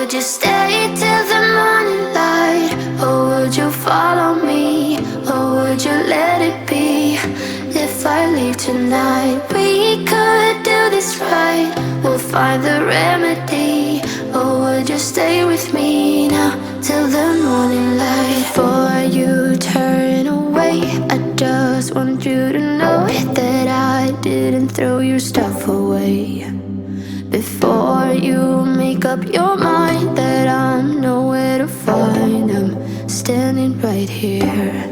would you stay till the morning light? Or would you follow me? Or would you let it be? If I leave tonight, we could do this right. We'll find the remedy. Or would you stay with me now till the morning light? Before you turn away, I just want you to know that I didn't throw your stuff away. Before you make up your mind that I'm nowhere to find, I'm standing right here.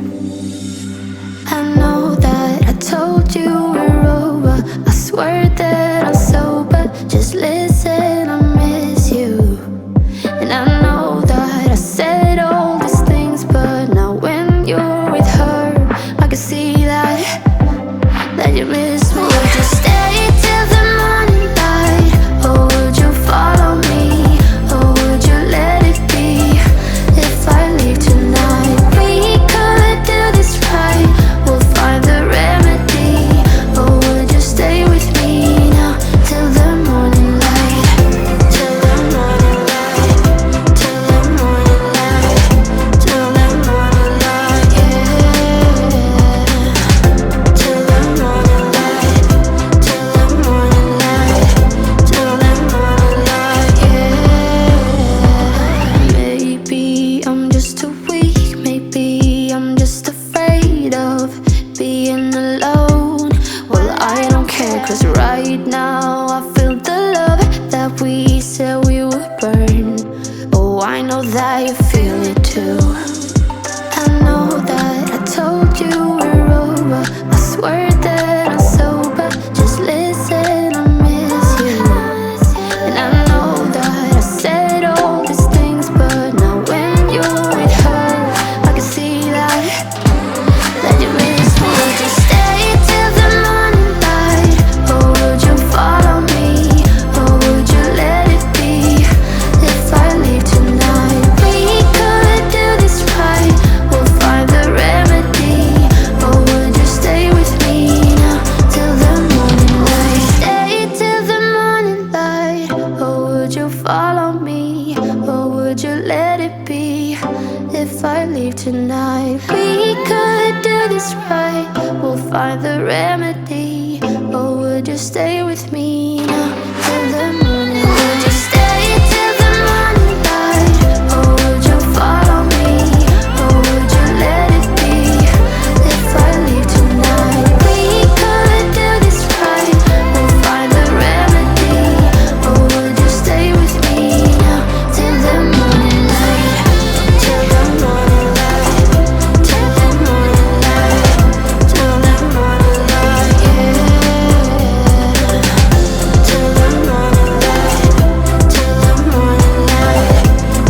I know that I told you we're over. I swear that I'm sober. Just listen, I miss you. And I know that I said all these things, but now when you're with her, I can see that you miss me. Would you stay till the morning light? Or would you follow me? Or would you let it be? If I leave tonight, we could do this right. We'll find the remedy. Or would you stay with me now till the morning light? Till the morning light. Till the morning light. Till the morning light, yeah. Till the morning light. Till the morning light. Till the morning light, yeah. Maybe I'm just too weak. Maybe I'm just afraid of being alone. Well, I don't care, 'cause right now I feel the love that we said we would burn. Oh, I know that you feel it too. I know that I told you we're over. I swear that I'm sober. Just listen, I miss you. And I know that I said all these things, but now when you're with her, I can see that you miss me. Would you stay till the morning light? Or would you follow me? Or would you let it be? If I leave tonight, we could do this right. We'll find the remedy. Or would you stay with me now till the morning light? Stay till the morning light. Or would you follow me? Or would you let it be? If I leave tonight, we could do this right. We'll find the remedy. Or would you stay with me now till the morning light? Would you stay till the morning light? Or would you follow me? Or would you let it be? If I leave tonight, we could do this right. We'll find the remedy. Or would you stay with me now till the morning light? Till the morning light. Till the morning light. Till the morning light, yeah. Till the morning light. Till the morning light.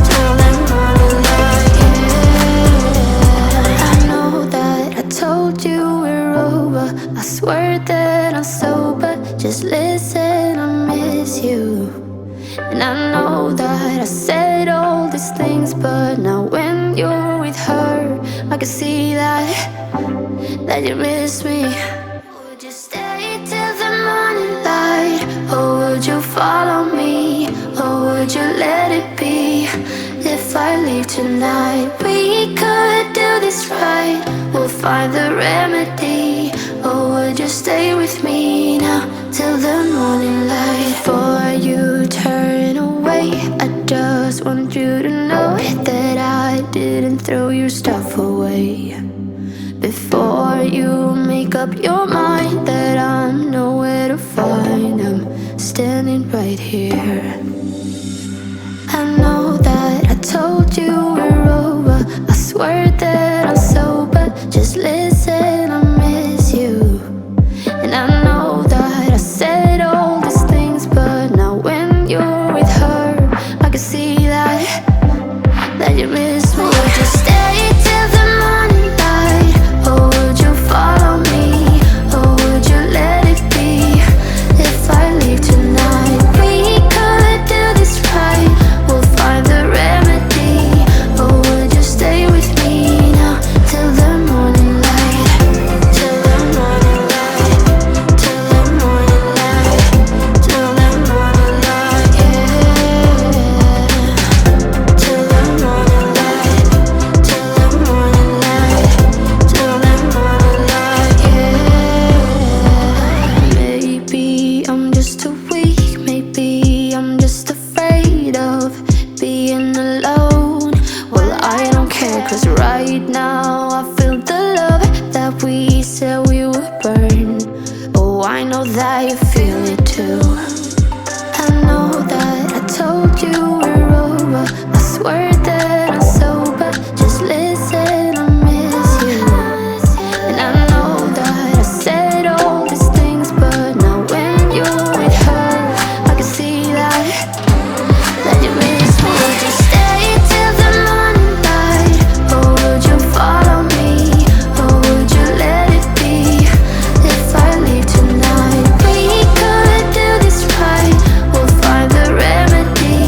Till the morning light, yeah. I know that I told you we're over. I swear that I'm sober. Just listen, I miss you. And I know that I said all these things, but now when you're with her, I can see that you miss me. Would you stay till the morning light? Or would you follow me? Or would you let it be? If I leave tonight, we could do this right. We'll find the remedy. Or would you stay with me now till the morning light? Before you turn away, I just want you to know that I didn't throw your stuff away. Before you make up your mind that I'm nowhere to find, I'm standing right here. I know that I told you we're over. I swear that I'm sober. Just listen, I miss you. And I know that I said all these things, but now when you're with her, I can see that you miss me. Would you stay till the morning light? Or would you follow me? Or would you let it be? If I leave tonight, we could do this right. We'll find the remedy. Or would you stay with me of being alone. Well, I don't care, cause right now I feel the love that we said we would burn. Oh, I know that you feel it too. I know that I told you we're over. I swear that I'm sober. Just listen, I miss you. And I know that I said all these things, but now when you're with her, I can see that you miss me. Would you stay till the morning light? Or would you follow me? Or would you let it be? If I leave tonight, we could do this right. We'll find the remedy.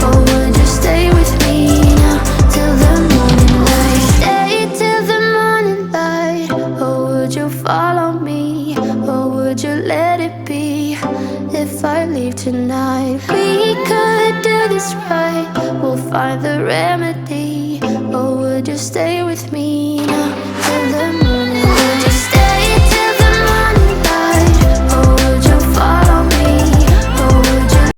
Or would you stay with me now till the morning light? Stay till the morning light. Or would you follow me? Or would you let it be? If I leave tonight, we could do this right. We'll find the remedy. Or would you stay with me